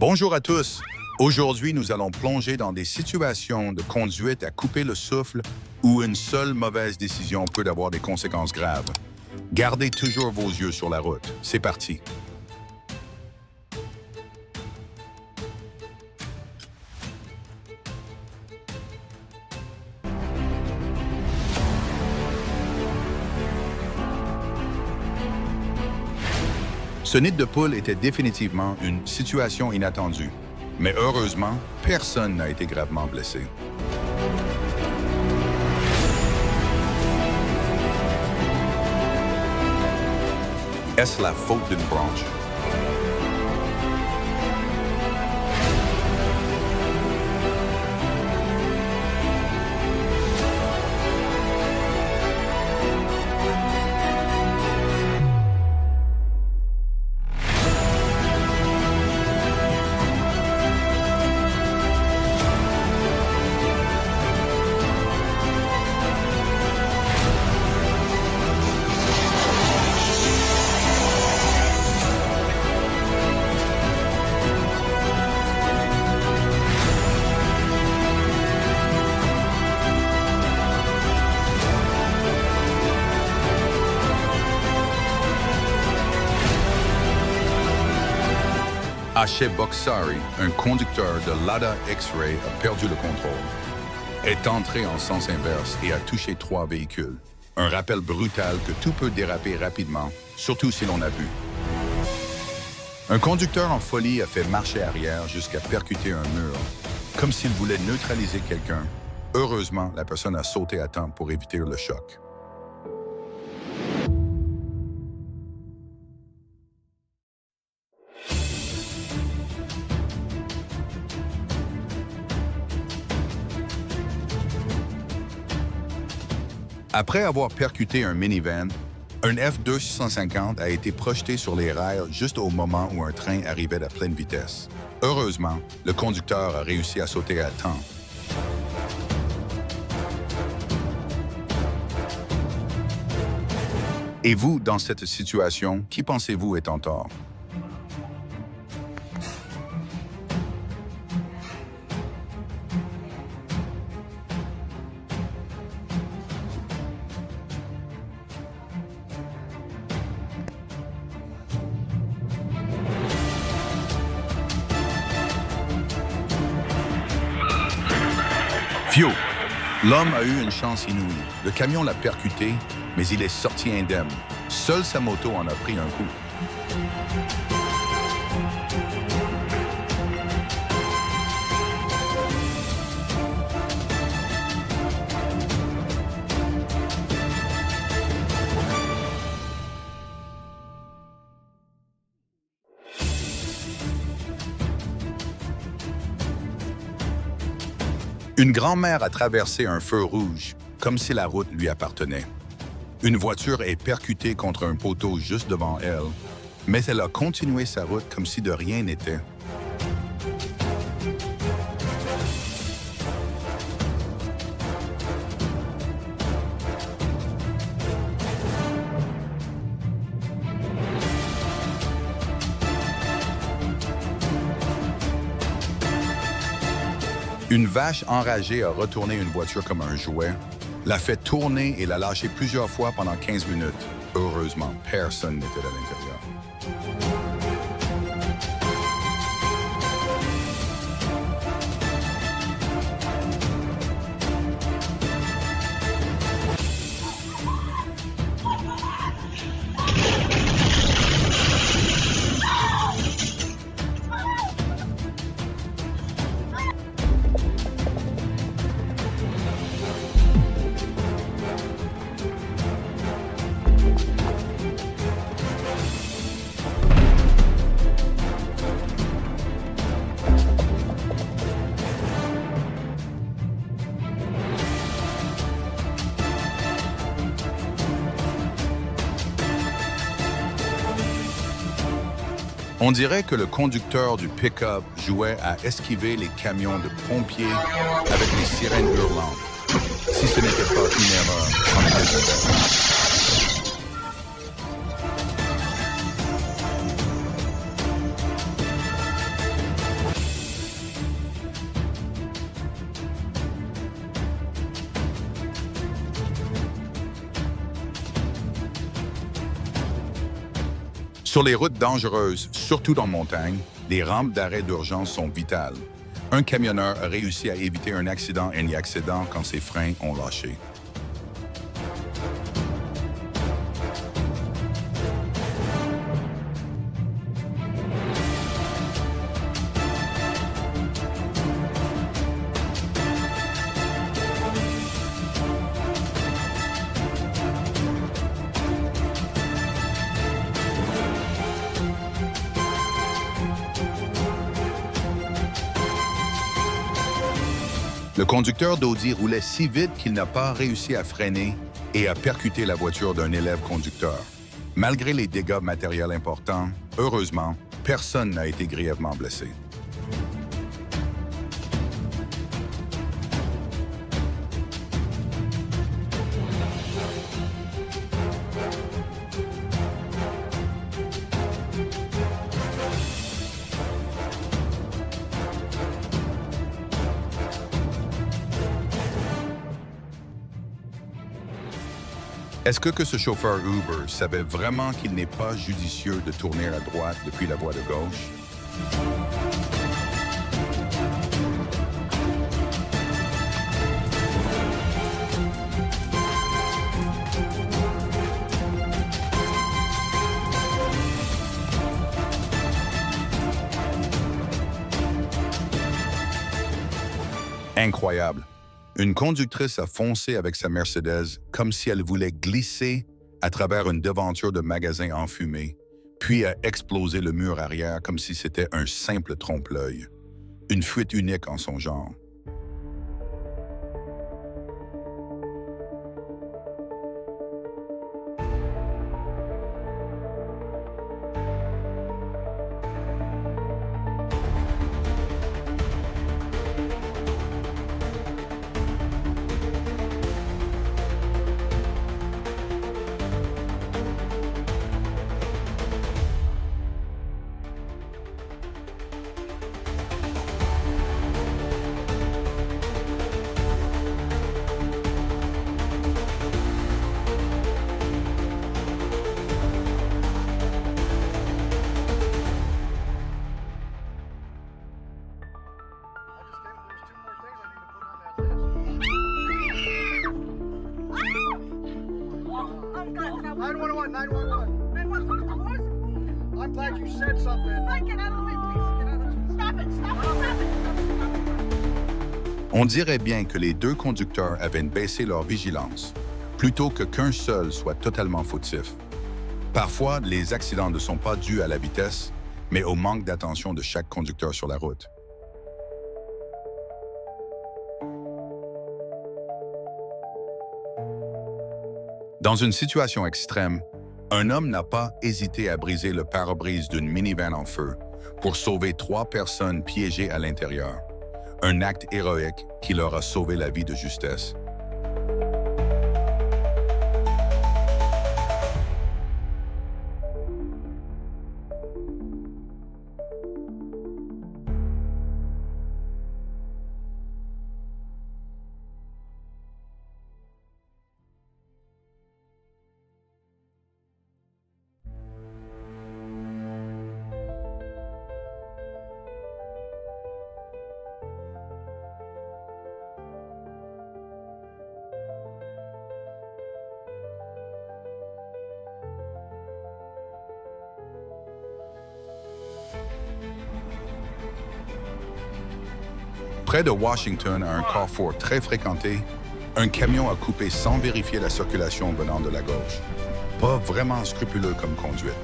Bonjour à tous. Aujourd'hui, nous allons plonger dans des situations de conduite à couper le souffle où une seule mauvaise décision peut avoir des conséquences graves. Gardez toujours vos yeux sur la route. C'est parti. Ce nid de poule était définitivement une situation inattendue. Mais heureusement, personne n'a été gravement blessé. Est-ce la faute d'une branche? Ache Boksari, un conducteur de Lada X-Ray, a perdu le contrôle, est entré en sens inverse et a touché 3 véhicules. Un rappel brutal que tout peut déraper rapidement, surtout si l'on a bu. Un conducteur en folie a fait marche arrière jusqu'à percuter un mur, comme s'il voulait neutraliser quelqu'un. Heureusement, la personne a sauté à temps pour éviter le choc. Après avoir percuté un minivan, un F-250 a été projeté sur les rails juste au moment où un train arrivait à pleine vitesse. Heureusement, le conducteur a réussi à sauter à temps. Et vous, dans cette situation, qui pensez-vous est en tort? Phew! L'homme a eu une chance inouïe. Le camion l'a percuté, mais il est sorti indemne. Seule sa moto en a pris un coup. Une grand-mère a traversé un feu rouge, comme si la route lui appartenait. Une voiture est percutée contre un poteau juste devant elle, mais elle a continué sa route comme si de rien n'était. Une vache enragée a retourné une voiture comme un jouet, l'a fait tourner et l'a lâché plusieurs fois pendant 15 minutes. Heureusement, personne n'était à l'intérieur. On dirait que le conducteur du pick-up jouait à esquiver les camions de pompiers avec les sirènes hurlantes. Si ce n'était pas une erreur, c'en était une. Sur les routes dangereuses, surtout dans montagne, les rampes d'arrêt d'urgence sont vitales. Un camionneur a réussi à éviter un accident et accident quand ses freins ont lâché. Le conducteur d'Audi roulait si vite qu'il n'a pas réussi à freiner et a percuté la voiture d'un élève conducteur. Malgré les dégâts matériels importants, heureusement, personne n'a été grièvement blessé. Est-ce que ce chauffeur Uber savait vraiment qu'il n'est pas judicieux de tourner à droite depuis la voie de gauche? Incroyable. Une conductrice a foncé avec sa Mercedes comme si elle voulait glisser à travers une devanture de magasin enfumée, puis a explosé le mur arrière comme si c'était un simple trompe-l'œil. Une fuite unique en son genre. I'm glad you said something. Get out of the way, please. Get out of the way. Stop it. Stop it. On dirait bien que les deux conducteurs avaient baissé leur vigilance, plutôt qu'un seul soit totalement fautif. Parfois, les accidents ne sont pas dus à la vitesse, mais au manque d'attention de chaque conducteur sur la route. Dans une situation extrême, un homme n'a pas hésité à briser le pare-brise d'une minivan en feu pour sauver 3 personnes piégées à l'intérieur. Un acte héroïque qui leur a sauvé la vie de justesse. Près de Washington, à un carrefour très fréquenté, un camion a coupé sans vérifier la circulation venant de la gauche. Pas vraiment scrupuleux comme conduite.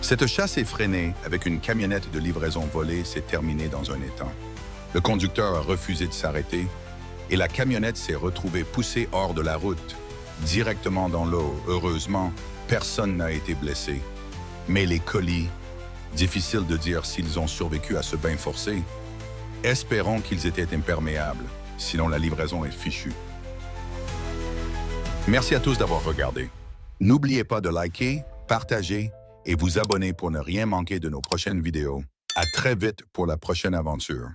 Cette chasse effrénée avec une camionnette de livraison volée s'est terminée dans un étang. Le conducteur a refusé de s'arrêter et la camionnette s'est retrouvée poussée hors de la route, directement dans l'eau. Heureusement, personne n'a été blessé. Mais les colis Difficile de dire s'ils ont survécu à ce bain forcé. Espérons qu'ils étaient imperméables, sinon la livraison est fichue. Merci à tous d'avoir regardé. N'oubliez pas de liker, partager et vous abonner pour ne rien manquer de nos prochaines vidéos. À très vite pour la prochaine aventure.